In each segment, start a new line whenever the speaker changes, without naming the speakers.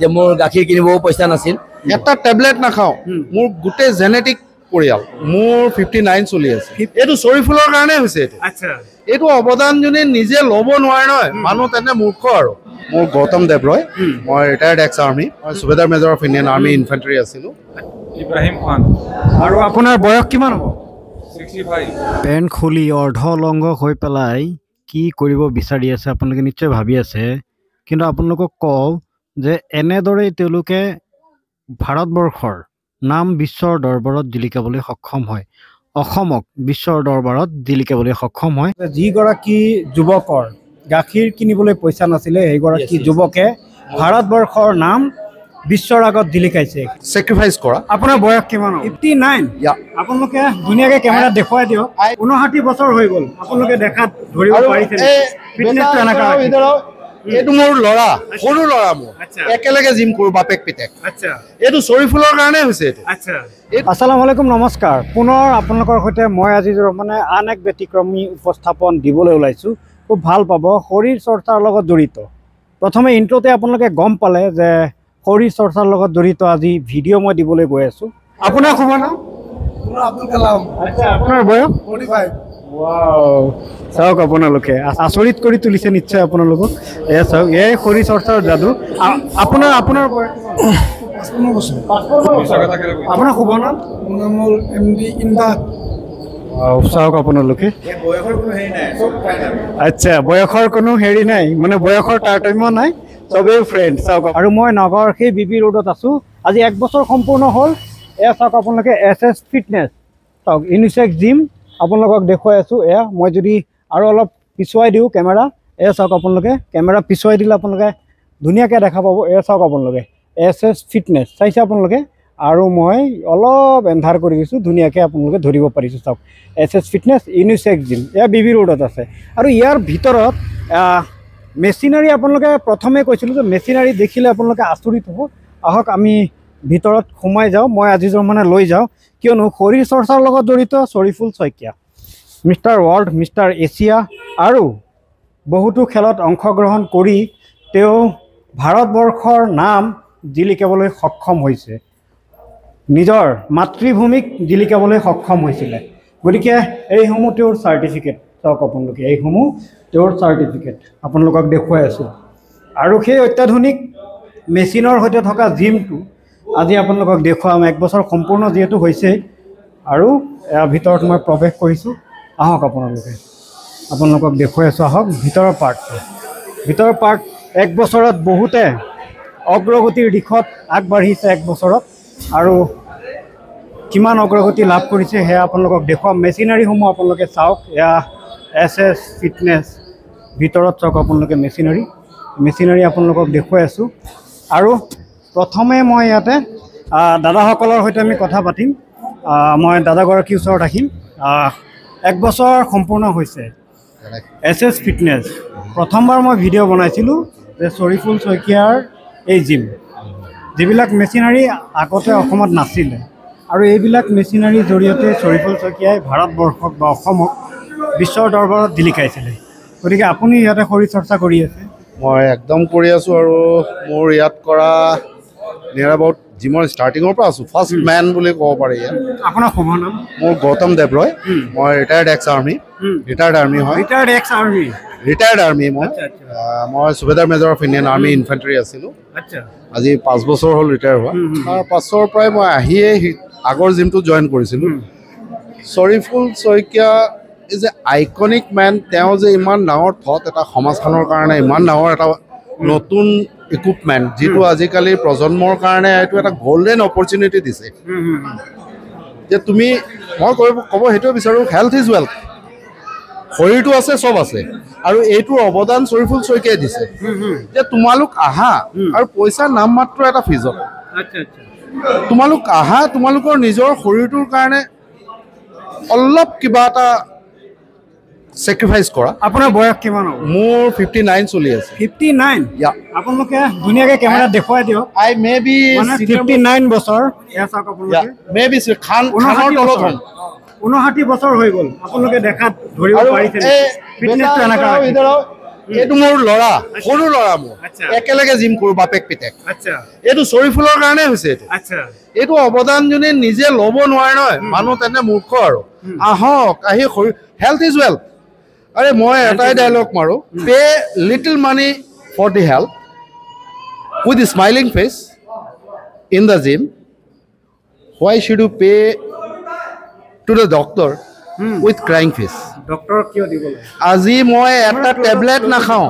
যে মোৰ গাখীৰ কিনিবও পইচা নাছিল।
এটা টেবলেট নাখাওঁ, মোৰ গোটেই জেনেটিক পৰিয়াল, মোৰ 59 চলি আছে। এইটো চৰিফুলৰ কাৰণে হৈছে। এইটো অৱদান যদি নিজে ল'ব নোৱাৰে নহয়, মানুহ তেনে মূৰ্খ আৰু। মোৰ গৌতম দেৱৰয়, মই ৰিটায়াৰ্ড এক্স আৰ্মি, মই subedar major of Indian army infantry আছিলোঁ।
ইব্ৰাহিম খান। আৰু আপোনাৰ বয়স কিমান হ'ব? 65।
পেণ্ট খুলি অৰ্ধলংঘ হৈ পেলাই কি কৰিব বিচাৰি আছে আপোনালোকে নিশ্চয় ভাবি আছে, কিন্তু আপোনালোকক কওঁ যে এনেদৰেই তেওঁলোকে ভাৰতবৰ্ষৰ নাম বিশ্বৰ দৰবাৰত জিলিকাবলৈ সক্ষম হয়, অসমক বিশ্বৰ দৰবাৰত জিলিকাবলৈ সক্ষম হয়। যিগৰাকী যুৱকৰ গাখীৰ কিনিবলৈ পইচা নাছিলে, সেইগৰাকী যুৱকে ভাৰতবৰ্ষৰ নাম বিশ্বৰ আগত জিলিকাইছে।
ছেক্ৰিফাইচ কৰা।
আপোনাৰ বয়স কিমান? 59। আপোনালোকে ধুনীয়াকৈ কেমেৰাত দেখুৱাই দিয়ক। 59 বছৰ হৈ গ'ল, আপোনালোকে দেখাত ধৰিব পাৰিছে।
এইটো মোৰ ল'ৰা, সৰু ল'ৰা মোৰ, একেলগে জিম কৰোঁ বাপেক পিতেক। এইটো চৰিফুলৰ কাৰণে হৈছে।
আসসালামু আলাইকুম, নমস্কাৰ। পুনৰ আপোনালোকৰ সৈতে মই আজি মানে আন এক ব্যতিক্ৰমী উপস্থাপন দিবলৈ ওলাইছোঁ। খুব ভাল পাব, শৰীৰ চৰ্চাৰ লগত জড়িত। প্ৰথমে ইণ্ট্ৰ'তে আপোনালোকে গম পালে যে শৰীৰ চৰ্চাৰ লগত জড়িত আজি ভিডিঅ' মই দিবলৈ গৈ আছোঁ। আপোনাৰ শুভ নাম?
আব্দুল কালাম।
আপোনাৰ বয়স?
45।
চাওক, আপোনালোকে আচৰিত কৰি তুলিছে নিশ্চয় আপোনালোকক। চাওক, এই শৰীৰ চৰ্চাৰ যাদু। আপোনাৰ বয়স?
55 বছৰ।
আপোনাৰ শুভ নাম?
মোৰ নাম হ'ল MD ইমদাদ।
চাওক আপোনালোকে, আচ্ছা, বয়সৰ কোনো হেৰি নাই, মানে বয়সৰ তাৰতম্য নাই, চবেই ফ্ৰেণ্ড। চাওক, আৰু মই নগৰ সেই BB ৰোডত আছোঁ। আজি 1 বছৰ সম্পূৰ্ণ হ'ল। এয়া চাওক আপোনালোকে SS ফিটনেছ, চাওক ইউনিচেক্স জিম আপোনালোকক দেখুৱাই আছোঁ। এয়া মই যদি আৰু অলপ পিছুৱাই দিওঁ কেমেৰা, এয়া চাওক আপোনালোকে, কেমেৰা পিছুৱাই দিলে আপোনালোকে ধুনীয়াকৈ দেখা পাব। এয়া চাওক আপোনালোকে SS ফিটনেছ চাইছে আপোনালোকে, আৰু মই অলপ এন্ধাৰ কৰি দিছোঁ, ধুনীয়াকৈ আপোনালোকে ধৰিব পাৰিছোঁ। চাওক SS ফিটনেছ ইউনিচেক্স জিম, এয়া BB ৰোডত আছে। আৰু ইয়াৰ ভিতৰত মেচিনাৰী আপোনালোকে প্ৰথমে কৈছিলোঁ যে মেচিনাৰী দেখিলে আপোনালোকে আচৰিত হ'ব। আহক আমি ভিতৰত সোমাই যাওঁ, মই আজি মানে লৈ যাওঁ, কিয়নো শৰীৰ চৰ্চাৰ লগত জড়িত Shariful Saikia, mister world, mister Asia, আৰু বহুতো খেলত অংশগ্ৰহণ কৰি তেওঁ ভাৰতবৰ্ষৰ নাম জিলিকাবলৈ সক্ষম হৈছে, নিজৰ মাতৃভূমিক জিলিকাবলৈ সক্ষম হৈছিলে। গতিকে এইসমূহ তেওঁৰ চাৰ্টিফিকেট, চাওক আপোনালোকে, এইসমূহ তেওঁৰ চাৰ্টিফিকেট আপোনালোকক দেখুৱাই আছোঁ। আৰু সেই অত্যাধুনিক মেচিনৰ সৈতে থকা জিমটো আজি আপোনালোকক দেখুৱাম। 1 বছৰ সম্পূৰ্ণ যিহেতু হৈছে, আৰু ভিতৰত মই প্ৰৱেশ কৰিছোঁ। আহক আপোনালোকক দেখুৱাই আছোঁ। আহক ভিতৰৰ পাৰ্টটো। 1 বছৰত বহুতে অগ্ৰগতিৰ দিশত আগবাঢ়িছে। 1 বছৰত আৰু কিমান অগ্ৰগতি লাভ কৰিছে সেয়া আপোনালোকক দেখুৱাম। মেচিনাৰীসমূহ আপোনালোকে চাওক, এয়া SS ফিটনেছ, ভিতৰত চাওক আপোনালোকে মেচিনাৰী আপোনালোকক দেখুৱাই আছোঁ। আৰু প্ৰথমে মই ইয়াতে দাদাসকলৰ সৈতে আমি কথা পাতিম। মই দাদাগৰাকীৰ ওচৰত আহিম। 1 বছৰ সম্পূৰ্ণ হৈছে SS ফিটনেছ। প্ৰথমবাৰ মই ভিডিঅ' বনাইছিলোঁ যে চৰিফুল শইকীয়াৰ এই জিম, যিবিলাক মেচিনাৰী আগতে অসমত নাছিলে, আৰু এইবিলাক মেচিনাৰীৰ জৰিয়তে চৰিফুল শইকীয়াই ভাৰতবৰ্ষক বা অসমক বিশ্বৰ দৰবাৰত জিলিকাইছিলে। গতিকে আপুনি ইয়াতে শৰীৰ চৰ্চা কৰি আছে?
মই একদম কৰি আছোঁ, আৰু মোৰ ইয়াত কৰা নিয়াৰ এবাউট জিমৰ ষ্টাৰ্টিঙৰ পৰা আছোঁ, ফাৰ্ষ্ট মেন বুলি ক'ব পাৰি ইয়াত।
আপোনাৰ শুভ নাম?
মোৰ গৌতম দেৱৰয়, মই retired x army, retired army হয়। ৰিটায়াৰ্ড আৰ্মি মই subedar major of Indian army infantry আছিলোঁ। আজি 5 বছৰ হ'ল ৰিটায়াৰ হোৱা। তাৰ পাছৰ পৰাই মই আহিয়েই আগৰ জিমটো জইন কৰিছিলোঁ। Shariful Saikia is a iconic man. তেওঁ যে ইমান ডাঙৰ থট এটা সমাজখনৰ কাৰণে, ইমান ডাঙৰ এটা নতুন ইকুইপমেণ্ট, যিটো আজিকালি প্ৰজন্মৰ কাৰণে এইটো এটা গল্ডেন অপৰচুনিটি দিছে। যে তুমি, মই ক'ব সেইটোৱে বিচাৰোঁ, হেল্থ ইজ ৱেল্থ। শৰীৰটো আছে, চব আছে, আৰু এইটোৰ অৱদান চৰিফুল শইকীয়াই দিছে। যে তোমালোক আহা, আৰু পইচা নামমাত্ৰ এটা ফিজত তোমালোক আহা, তোমালোকৰ নিজৰ শৰীৰটোৰ কাৰণে অলপ কিবা এটা ছেক্ৰিফাইচ কৰা।
আপোনাৰ বয়স কিমান হ'ব?
মোৰ 59 চলি আছে।
59? আপোনালোকে ধুনীয়াকৈ কেমেৰাত দেখুৱাই দিয়ক।
আই মে বি
59 বছৰ। এয়া চাওক আপোনালোকে,
মে বি খানৰ তলত হ'ম।
59 বছৰ হৈ গ'ল, আপোনালোকে দেখাত ধৰিব পাৰিছে।
এইটো মোৰ ল'ৰা সৰু ল'ৰা মোৰ একেলগে জিম কৰোঁ বাপেক পিতেক এইটো চৰিফুলৰ কাৰণে হৈছে এইটো অৱদান যোনে নিজে ল'ব নোৱাৰে নহয় মানুহ তেনে মূৰ্খ আৰু আহক আহি হেল্থ ইজ ৱেল্থ আৰে মই এটাই ডাইলগ মাৰোঁ pay little money for the health with smiling face in the gym why should you pay to the doctor with crying face
doctor কিয় দিব লাগে
আজি মই এটা টেবলেট নাখাওঁ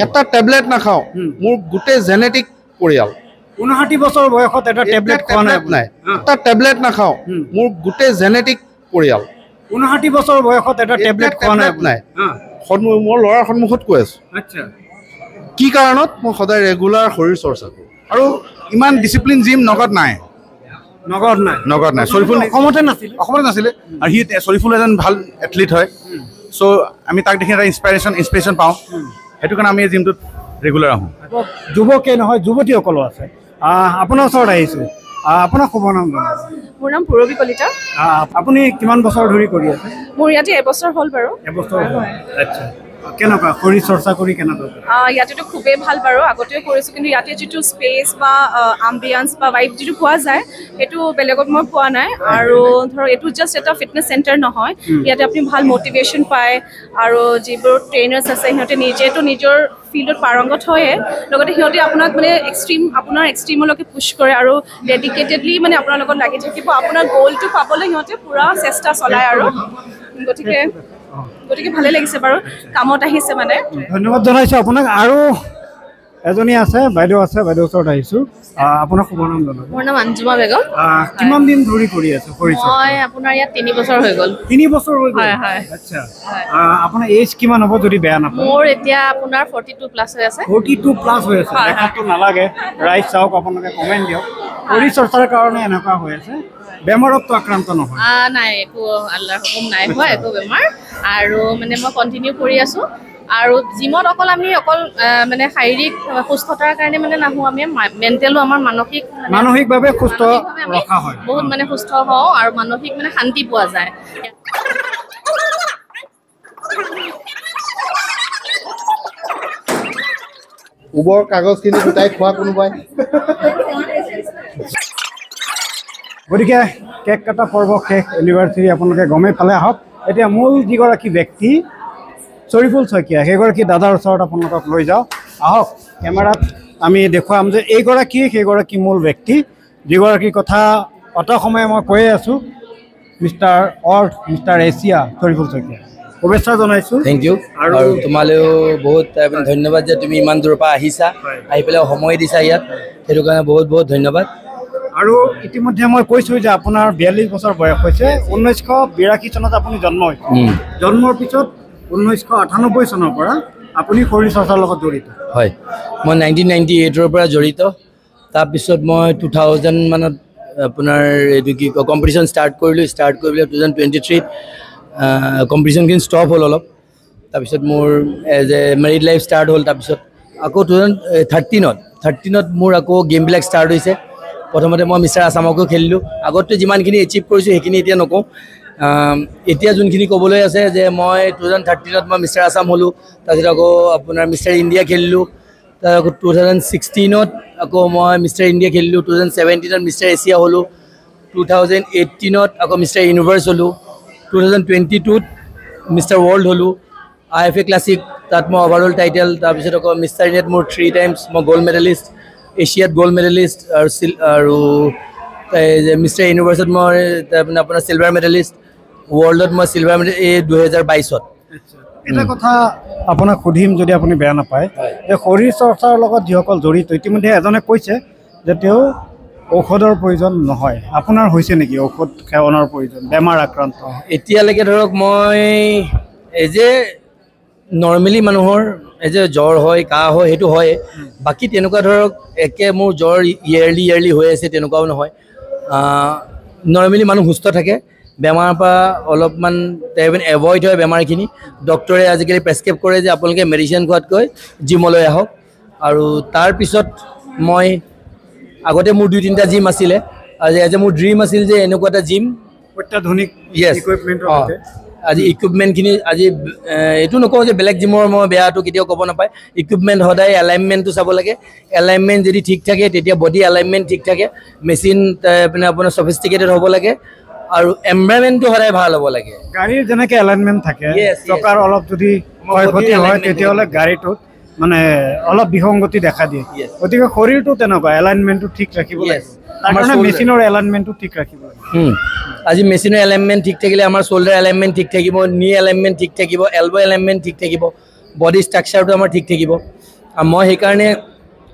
এটা টেবলেট নাখাওঁ মোৰ গোটেই জেনেটিক পৰিয়াল
59 বছৰ বয়সত এটা টেবলেট খোৱা নাই
এটা টেবলেট নাখাওঁ মোৰ গোটেই জেনেটিক পৰিয়াল
59 বছৰ বয়সত এটা টেবলেট খোৱা নাই
মোৰ ল'ৰাৰ সন্মুখত কৈ আছোঁ কি কাৰণত মই সদায় ৰেগুলাৰ শৰীৰ চৰ্চা কৰোঁ আৰু ইমান ডিচিপ্লিন জিম নগদ নাই চৰিফুল অসমতে নাছিলে আৰু সি চৰিফুল এজন ভাল এথলিট হয় চ' আমি তাক দেখি এটা ইনস্পিৰেশ্যন পাওঁ সেইটো কাৰণে আমি জিমটোত ৰেগুলাৰ আহোঁ
যুৱকে নহয় যুৱতীসকলো আছে আপোনাৰ ওচৰত আহিছোঁ আপোনাৰ শুভ নাম জনাব
মোৰ নাম পূৰবী কলিতা
আপুনি কিমান বছৰ ধৰি কৰি আছে
মোৰ ইয়াতে এবছৰ হ'ল বাৰু
এবছৰ আচ্ছা কেনেকুৱা শৰীৰ চৰ্চা কৰি কেনেকুৱা
ইয়াতেতো খুবেই ভাল বাৰু আগতেও কৰিছোঁ কিন্তু ইয়াতে যিটো স্পেচ বা আম্বিয়াঞ্চ বা ভাইব যিটো পোৱা যায় সেইটো বেলেগত মই পোৱা নাই আৰু ধৰক এইটো জাষ্ট এটা ফিটনেছ চেণ্টাৰ নহয় ইয়াতে আপুনি ভাল মটিভেশ্যন পায় আৰু যিবোৰ ট্ৰেইনাৰ্ছ আছে সিহঁতে নিজেতো নিজৰ ফিল্ডত পাৰংগত হয়ে লগতে সিহঁতে আপোনাক মানে আপোনাৰ এক্সট্ৰিমলৈকে পুছ কৰে আৰু ডেডিকেটেডলি মানে আপোনাৰ লগত লাগি থাকিব আপোনাৰ গ'লটো পাবলৈ সিহঁতে পূৰা চেষ্টা চলায় আৰু গতিকে ভালে লাগিছে বাৰু কামত আহিছে মানে
ধন্যবাদ জনাইছোঁ আপোনাক আৰু এজনী আছে বাইদেউ ওচৰত আহিছোঁ আপোনাৰ শুভ নাম জনাব
মোৰ নাম অঞ্জুমা বেগম
কিমান দিন ধৰি কৰি আছে
মই আপোনাৰ ইয়াত 3 বছৰ হৈ গ'ল
3 বছৰ হৈ গ'ল
হয়
আচ্ছা আপোনাৰ এজ কিমান হ'ব যদি বেয়া নাপায়
মোৰ এতিয়া আপোনাৰ 42 প্লাছ হৈ আছে
42 প্লাছ হৈ আছে দেখাটো নালাগে ৰাইট চাওক আপোনালোকে কমেণ্ট দিয়ক শৰীৰ চৰ্চাৰ কাৰণে এনেকুৱা হৈ আছে বেমাৰততো আক্ৰান্ত নহয়
নাই একো আল্লাহৰ হুকুম নাই হোৱা একো বেমাৰ আৰু মানে মই কণ্টিনিউ কৰি আছোঁ আৰু জিমত আমি অকল মানে শাৰীৰিক সুস্থতাৰ কাৰণে মানে নাহোঁ আমি মেণ্টেলো আমাৰ
মানসিকভাৱে সুস্থ ৰখা হয়
বহুত মানে সুস্থ হওঁ আৰু মানসিক মানে শান্তি পোৱা যায়
উবৰ কাগজখিনি গোটাই খোৱা কোনোবাই
গতিকে কেক কটা পৰ্ব শেষ এনিভাৰ্চাৰী আপোনালোকে গমেই পালে আহক এতিয়া মূল যিগৰাকী ব্যক্তি চৰিফুল শইকীয়া সেইগৰাকী দাদাৰ ওচৰত আপোনালোকক লৈ যাওঁ আহক কেমেৰাত আমি দেখুৱাম যে সেইগৰাকী মূল ব্যক্তি যিগৰাকীৰ কথা অত সময়ে মই কৈয়ে আছোঁ মিষ্টাৰ এছিয়া চৰিফুল শইকীয়া শুভেচ্ছা জনাইছোঁ
থেংক ইউ আৰু তোমালৈও বহুত ধন্যবাদ যে তুমি ইমান দূৰৰ পৰা আহিছা আহি পেলাই সময় দিছা ইয়াত সেইটো কাৰণে বহুত বহুত ধন্যবাদ
আৰু ইতিমধ্যে মই কৈছোঁ যে আপোনাৰ 42 বছৰ বয়স হৈছে 1982 চনত আপুনি জন্ম হৈছে জন্মৰ পিছত 1998 চনৰ পৰা আপুনি শৰীৰ চৰ্চাৰ লগত জড়িত
হয় মই 1998ৰ পৰা জড়িত তাৰপিছত মই 2000 মানত আপোনাৰ এইটো কি কম্পিটিশ্যন ষ্টাৰ্ট কৰি পেলাই 2023ত কম্পিটিশ্যনখিনি ষ্টপ হ'ল অলপ তাৰপিছত মোৰ as a married life start হ'ল তাৰপিছত আকৌ 2013ত মোৰ আকৌ গেমবিলাক ষ্টাৰ্ট হৈছে প্ৰথমতে মই মিষ্টাৰ আছামকো খেলিলোঁ আগততো যিমানখিনি এচিভ কৰিছোঁ সেইখিনি এতিয়া নকওঁ এতিয়া যোনখিনি ক'বলৈ আছে যে মই 2013ত মই মিষ্টাৰ আছাম হ'লোঁ তাৰপিছত আকৌ আপোনাৰ মিষ্টাৰ ইণ্ডিয়া খেলিলোঁ তাৰ আকৌ 2016ত আকৌ মই মিষ্টাৰ ইণ্ডিয়া খেলিলোঁ 2017ত মিষ্টাৰ এছিয়া হ'লোঁ 2018ত আকৌ মিষ্টাৰ ইউনিভাৰ্ছ হ'লোঁ 2022ত মিষ্টাৰ ৱৰ্ল্ড হ'লোঁ IFA ক্লাছিক তাত মই অভাৰঅল টাইটেল তাৰপিছত আকৌ মিষ্টাৰ ইণ্ডিয়াত মোৰ 3 টাইমছ মই গ'ল্ড মেডেলিষ্ট এছিয়াত গ'ল্ড মেডেলিষ্ট আৰু মিষ্টাৰ ইউনিভাৰ্ছত মই তাৰমানে আপোনাৰ চিলভাৰ মেডেলিষ্ট ৱৰ্ল্ডত মই চিলভাৰ মেডেল 2022ত
এটা কথা আপোনাক সুধিম যদি আপুনি বেয়া নাপায় যে শৰীৰ চৰ্চাৰ লগত যিসকল জড়িত ইতিমধ্যে এজনে কৈছে যে তেওঁ ঔষধৰ প্ৰয়োজন নহয় আপোনাৰ হৈছে নেকি ঔষধ সেৱনৰ প্ৰয়োজন বেমাৰ আক্ৰান্ত
এতিয়ালৈকে ধৰক মই এই যে নৰ্মেলি মানুহৰ এই যে জ্বৰ হয় কাহ হয় সেইটো হয় বাকী তেনেকুৱা ধৰক একে মোৰ জ্বৰ ইয়াৰলি হৈ আছে তেনেকুৱাও নহয় নৰ্মেলি মানুহ সুস্থ থাকে বেমাৰৰ পৰা অলপমান এভইড হয় বেমাৰখিনি ডক্টৰে আজিকালি প্ৰেছক্ৰাইব কৰে যে আপোনালোকে মেডিচিন খোৱাতকৈ জিমলৈ আহক আৰু তাৰপিছত মই আগতে মোৰ 2-3টা জিম আছিলে আৰু এজ এ মোৰ ড্ৰিম আছিল যে এনেকুৱা এটা জিম
অত্যাধুনিক
য়েছ
ইকুইপমেণ্টৰ
আজি ইকুইপমেণ্টখিনি আজি এইটো নকওঁ যে বেলেগ জিমৰ মই বেয়াটো কেতিয়াও ক'ব নাপায়। ইকুইপমেণ্ট সদায় এলাইনমেণ্টটো চাব লাগে। এলাইনমেণ্ট যদি ঠিক থাকে তেতিয়া বডি এলাইনমেণ্ট ঠিক থাকে। মেচিন মানে আপোনাৰ ছফিষ্টিকেটেড হ'ব লাগে আৰু এনভাইৰনমেণ্টটো সদায় ভাল হ'ব লাগে।
গাড়ীৰ যেনেকৈ এলাইনমেণ্ট থাকে,
Yes, yes.
চকাৰ অলপ যদি ক্ষয়ক্ষতি হয় তেতিয়াহ'লে গাড়ীটোত মানে অলপ বিসংগতি দেখা দিয়ে।
Yes.
গতিকে শৰীৰটো তেনেকুৱা এলাইনমেণ্টটো ঠিক ৰাখিব
Yes.
লাগিব। তাৰ
আমাৰ
কাৰণে
shoulder-
মেচিনৰ এলাইনমেণ্টটো ঠিক ৰাখিব লাগিব।
আজি মেচিনৰ এলাইনমেণ্ট ঠিক থাকিলে আমাৰ শ্বল্ডাৰ এলাইনমেণ্ট ঠিক থাকিব, নি এলাইনমেণ্ট ঠিক থাকিব, এলব' এলাইনমেণ্ট ঠিক থাকিব, বডি ষ্ট্ৰাকচাৰটো আমাৰ ঠিক থাকিব। আৰু মই সেইকাৰণে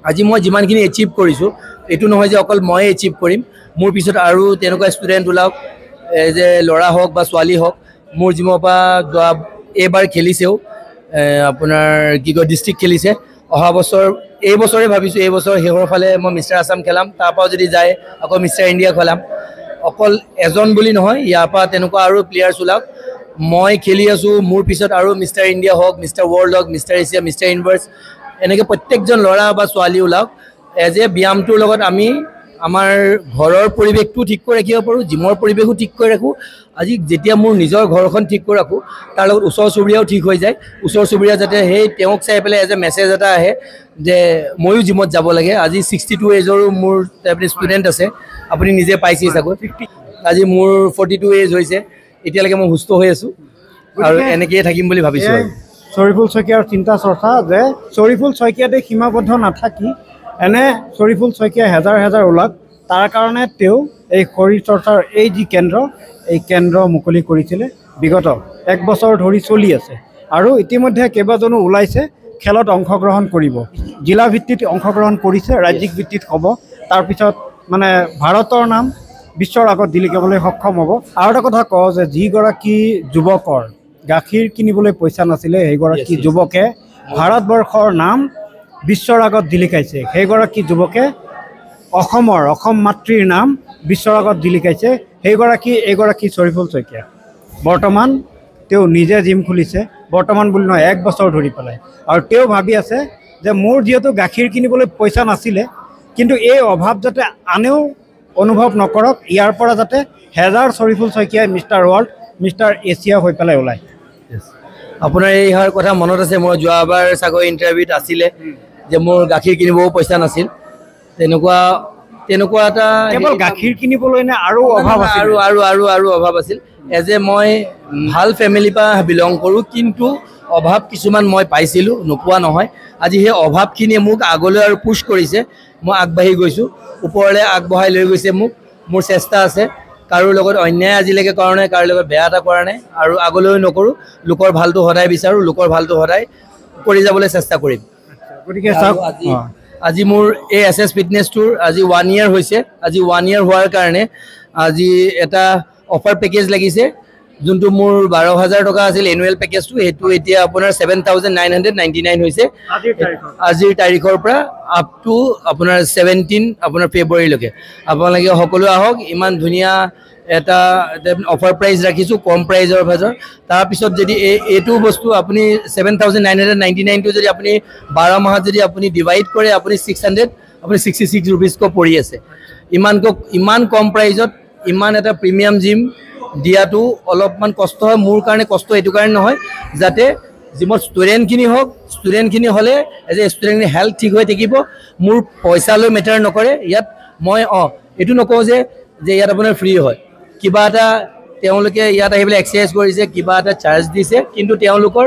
আজি মই যিমানখিনি এচিভ কৰিছোঁ, এইটো নহয় যে অকল ময়ে এচিভ কৰিম, মোৰ পিছত আৰু তেনেকুৱা ষ্টুডেণ্ট ওলাওক, যে ল'ৰা হওক বা ছোৱালী হওক। মোৰ জিমৰ পৰা যোৱা এইবাৰ খেলিছেও, আপোনাৰ কি কয় ডিষ্ট্ৰিক্ট খেলিছে। অহা বছৰ এই বছৰে ভাবিছোঁ, এই বছৰ শেষৰ ফালে মই মিষ্টাৰ আছাম খেলাম, তাৰপৰাও যদি যায় আকৌ মিষ্টাৰ ইণ্ডিয়া খেলাম। অকল এজন বুলি নহয়, ইয়াৰ পৰা তেনেকুৱা আৰু প্লেয়াৰ্ছ ওলাওক। মই খেলি আছোঁ, মোৰ পিছত আৰু মিষ্টাৰ ইণ্ডিয়া হওক, মিষ্টাৰ ৱৰ্ল্ড হওক, মিষ্টাৰ এছিয়া, মিষ্টাৰ ইউনিভাৰ্ছ, এনেকৈ প্ৰত্যেকজন ল'ৰা বা ছোৱালী ওলাওক। এজ এ ব্যায়ামটোৰ লগত আমি আমাৰ ঘৰৰ পৰিৱেশটো ঠিক কৰি ৰাখিব পাৰোঁ, জিমৰ পৰিৱেশো ঠিক কৰি ৰাখোঁ। আজি যেতিয়া মোৰ নিজৰ ঘৰখন ঠিক কৰি ৰাখোঁ, তাৰ লগত ওচৰ চুবুৰীয়াও ঠিক হৈ যায়। ওচৰ চুবুৰীয়া যাতে সেই তেওঁক চাই পেলাই এজ এ মেছেজ এটা আহে যে ময়ো জিমত যাব লাগে। আজি 62 এজৰো মোৰ আপুনি ষ্টুডেণ্ট আছে, আপুনি নিজে পাইছেই চাগৈ। আজি মোৰ 42 এজ হৈছে, এতিয়ালৈকে মই সুস্থ হৈ আছোঁ আৰু এনেকৈয়ে থাকিম বুলি ভাবিছোঁ। আৰু
চৰিফুল শইকীয়াৰ চিন্তা চৰ্চা যে চৰিফুল শইকীয়াতে সীমাবদ্ধ নাথাকি এনে চৰিফুল শইকীয়া হেজাৰ হেজাৰ ওলাক, তাৰ কাৰণে তেওঁ এই শৰীৰ চৰ্চাৰ এই যি কেন্দ্ৰ, এই কেন্দ্ৰ মুকলি কৰিছিলে। বিগত 1 বছৰ ধৰি চলি আছে আৰু ইতিমধ্যে কেইবাজনো ওলাইছে খেলত অংশগ্ৰহণ কৰিব। জিলা ভিত্তিত অংশগ্ৰহণ কৰিছে, ৰাজ্যিক ভিত্তিত হ'ব। তাৰপিছত মানে ভাৰতৰ নাম বিশ্বৰ আগত জিলিকাবলৈ সক্ষম হ'ব। আৰু এটা কথা কওঁ যে যিগৰাকী যুৱকৰ গাখীৰ কিনিবলৈ পইচা নাছিলে, সেইগৰাকী যুৱকে ভাৰতবৰ্ষৰ নাম বিশ্বৰ আগত জিলিকাইছে। সেইগৰাকী যুৱকে অসম মাতৃৰ নাম বিশ্বৰ আগত জিলিকাইছে। এইগৰাকী চৰিফুল শইকীয়া। বৰ্তমান তেওঁ নিজে জিম খুলিছে, বৰ্তমান বুলি নহয় 1 বছৰ ধৰি পেলাই। আৰু তেওঁ ভাবি আছে যে মোৰ যিহেতু গাখীৰ কিনিবলৈ পইচা নাছিলে, কিন্তু এই অভাৱ যাতে আনেও অনুভৱ নকৰক, ইয়াৰ পৰা যাতে হেজাৰ চৰিফুল শইকীয়াই মিষ্টাৰ ৱৰ্ল্ড, মিষ্টাৰ এছিয়া হৈ পেলাই ওলায়।
আপোনাৰ এই ইয়াৰ কথা মনত আছে, মই যোৱাবাৰ চাগৈ ইণ্টাৰভিউত আছিলে যে মোৰ গাখীৰ কিনিবও পইচা নাছিল। তেনেকুৱা এটা
কেৱল গাখীৰ কিনিবলৈ নে আৰু অভাৱ আছিল?
আৰু অভাৱ আছিল। এজ এ মই ভাল ফেমিলিৰ পৰা বিলং কৰোঁ, কিন্তু অভাৱ কিছুমান মই পাইছিলোঁ, নোপোৱা নহয়। আজি সেই অভাৱখিনিয়ে মোক আগলৈ আৰু পুছ কৰিছে। মই আগবাঢ়ি গৈছোঁ, ওপৰলৈ আগবঢ়াই লৈ গৈছে মোক। মোৰ চেষ্টা আছে, কাৰো লগত অন্যায় আজিলৈকে কৰা নাই, কাৰো লগত বেয়া এটা কৰা নাই আৰু আগলৈও নকৰোঁ। লোকৰ ভালটো সদায় বিচাৰোঁ, লোকৰ ভালটো সদায় কৰি যাবলৈ চেষ্টা কৰিম।
গতিকে চাওক,
আজি মোৰ এই SS ফিটনেছটোৰ আজি 1 year হৈছে। আজি 1 year হোৱাৰ কাৰণে আজি এটা অফাৰ পেকেজ লাগিছে, যোনটো মোৰ 12,000 টকা আছিল এনুৱেল পেকেজটো, সেইটো এতিয়া আপোনাৰ 7,999 হৈছে আজিৰ তাৰিখৰ পৰা আপ টু আপোনাৰ 17 আপোনাৰ ফেব্ৰুৱাৰীলৈকে। আপোনালোকে সকলো আহক, ইমান ধুনীয়া এটা অফাৰ প্ৰাইচ ৰাখিছোঁ, কম প্ৰাইজৰ ভাজৰ। তাৰপিছত যদি এইটো বস্তু আপুনি 7,999টো যদি আপুনি 12 মাহত যদি আপুনি ডিভাইড কৰে, আপুনি 66 ৰুপিজকৈ পৰি আছে। ইমান কম প্ৰাইজত ইমান এটা প্ৰিমিয়াম জিম দিয়াটো অলপমান কষ্ট হয়। মোৰ কাৰণে কষ্ট এইটো কাৰণে নহয়, যাতে জিমত ষ্টুডেণ্টখিনি হ'লে এজ এ ষ্টুডেণ্টখিনি হেল্থ ঠিক হৈ থাকিব। মোৰ পইচালৈ মেটাৰ নকৰে। ইয়াত মই এইটো নকওঁ যে ইয়াত আপোনাৰ ফ্ৰী হয়। কিবা এটা তেওঁলোকে ইয়াত আহি পেলাই এক্সাৰচাইজ কৰিছে, কিবা এটা চাৰ্জ দিছে, কিন্তু তেওঁলোকৰ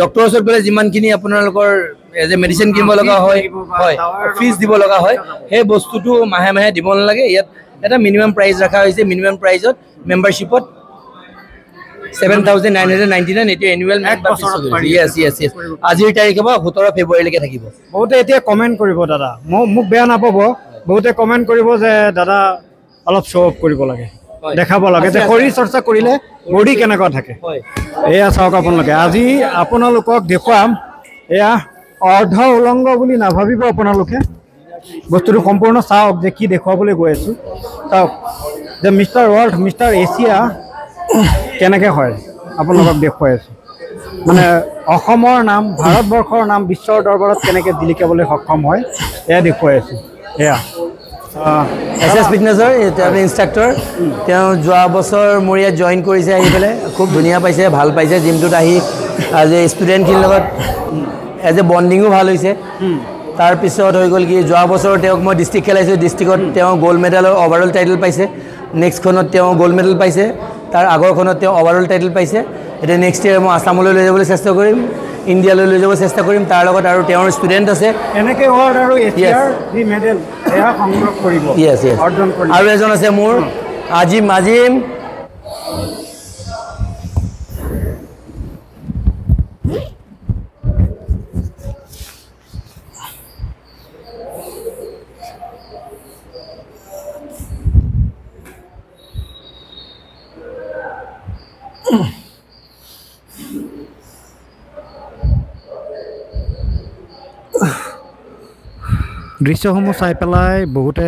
ডক্টৰৰ ওচৰত গ'লে যিমানখিনি আপোনালোকৰ এজ এ মেডিচিন কিনিব লগা হয়, ফিজ দিব লগা হয়, সেই বস্তুটো মাহে মাহে দিব নালাগে। ইয়াত এটা মিনিমাম প্ৰাইচ ৰখা হৈছে। মিনিমাম প্ৰাইজত মেম্বাৰশ্বিপত 7,999 এইটো এনুৱেল মেম্বাৰশ্বিপ। আজিৰ তাৰিখৰ পৰা 17 ফেব্ৰুৱাৰীলৈকে থাকিব।
বহুতে এতিয়া কমেণ্ট কৰিব, দাদা মোক বেয়া নাপাব, বহুতে কমেণ্ট কৰিব যে দাদা অলপ শ্ব' অফ কৰিব লাগে, দেখাব লাগে যে শৰীৰ চৰ্চা কৰিলে বডি কেনেকুৱা থাকে। এয়া চাওক আপোনালোকে, আজি আপোনালোকক দেখুৱাম। এয়া অৰ্ধ উলংগ বুলি নাভাবিব আপোনালোকে, বস্তুটো সম্পূৰ্ণ চাওক যে কি দেখুৱাবলৈ গৈ আছোঁ। চাওক যে মিষ্টাৰ ৱৰ্ল্ড, মিষ্টাৰ এছিয়া কেনেকৈ হয় আপোনালোকক দেখুৱাই আছোঁ। মানে অসমৰ নাম, ভাৰতবৰ্ষৰ নাম বিশ্বৰ দৰবাৰত কেনেকৈ জিলিকাবলৈ সক্ষম হয়, এয়া দেখুৱাই আছোঁ। এয়া
এছ ফিটনেছৰ ট্ৰেভেলিং ইনষ্ট্ৰাক্টৰ তেওঁ যোৱা বছৰ মোৰ ইয়াত জইন কৰিছে আহি পেলাই খুব ধুনীয়া পাইছে ভাল পাইছে জিমটোত আহি এজ এ ষ্টুডেণ্টখিনিৰ লগত এজ এ বণ্ডিঙো ভাল হৈছে তাৰপিছত হৈ গ'ল কি যোৱা বছৰ তেওঁক মই ডিষ্ট্ৰিক্ট খেলাইছোঁ ডিষ্ট্ৰিক্টত তেওঁ গ'ল্ড মেডেলৰ অভাৰঅল টাইটেল পাইছে নেক্সটখনত তেওঁ গ'ল্ড মেডেল পাইছে তাৰ আগৰখনত তেওঁ অভাৰঅল টাইটেল পাইছে এতিয়া নেক্সট ইয়েৰ মই আছামলৈ লৈ যাবলৈ চেষ্টা কৰিম ইণ্ডিয়ালৈ লৈ যাব চেষ্টা কৰিম তাৰ লগত আৰু তেওঁৰ ষ্টুডেণ্ট আছে
এনেকৈ ৱৰ্ল্ড আৰু এছিয়াৰ যি মেডেল এয়া সংগ্ৰহ কৰিব
য়েছ
অৰ্জন কৰিব
আৰু এজন আছে মোৰ আজিম
দৃশ্যসমূহ চাই পেলাই বহুতে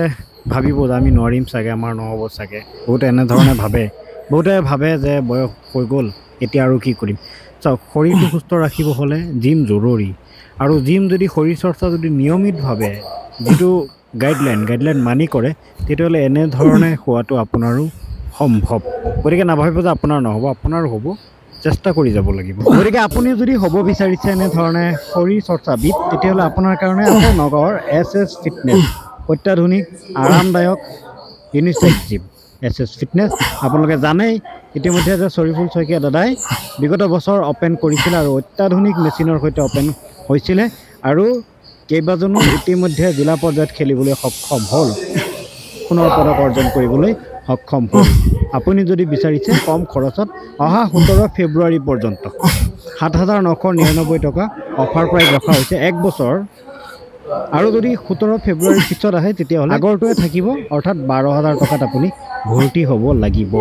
ভাবিব যে আমি নোৱাৰিম চাগে আমাৰ নহ'ব চাগে বহুতে এনেধৰণে ভাবে যে বয়স হৈ গ'ল এতিয়া আৰু কি কৰিম চাওক শৰীৰটো সুস্থ ৰাখিব হ'লে জিম জৰুৰী আৰু জিম যদি শৰীৰ চৰ্চা যদি নিয়মিতভাৱে যিটো গাইডলাইন মানি কৰে তেতিয়াহ'লে এনেধৰণে হোৱাটো আপোনাৰো সম্ভৱ গতিকে নাভাবিব যে আপোনাৰ নহ'ব আপোনাৰো হ'ব চেষ্টা কৰি যাব লাগিব গতিকে আপুনি যদি হ'ব বিচাৰিছে এনেধৰণে শৰীৰ চৰ্চাবিদ তেতিয়াহ'লে আপোনাৰ কাৰণে আছে নগাঁৱৰ এছ ফিটনেছ অত্যাধুনিক আৰামদায়ক ইউনিচেক্স জিম এছ ফিটনেছ আপোনালোকে জানেই ইতিমধ্যে যে চৰিফুল শইকীয়া দাদাই বিগত বছৰ অ'পেন কৰিছিলে আৰু অত্যাধুনিক মেচিনৰ সৈতে অ'পেন হৈছিলে আৰু কেইবাজনো ইতিমধ্যে জিলা পৰ্যায়ত খেলিবলৈ সক্ষম হ'ল সোণৰ পদক অৰ্জন কৰিবলৈ সক্ষম হ'ল আপুনি যদি বিচাৰিছে কম খৰচত অহা 17 ফেব্ৰুৱাৰী পৰ্যন্ত 7,999 টকা অফাৰ প্ৰাইচ ৰখা হৈছে এক বছৰ আৰু যদি 17 ফেব্ৰুৱাৰীৰ পিছত আহে তেতিয়াহ'লে আগৰটোৱে থাকিব অৰ্থাৎ 12,000 টকাত আপুনি ভৰ্তি হ'ব লাগিব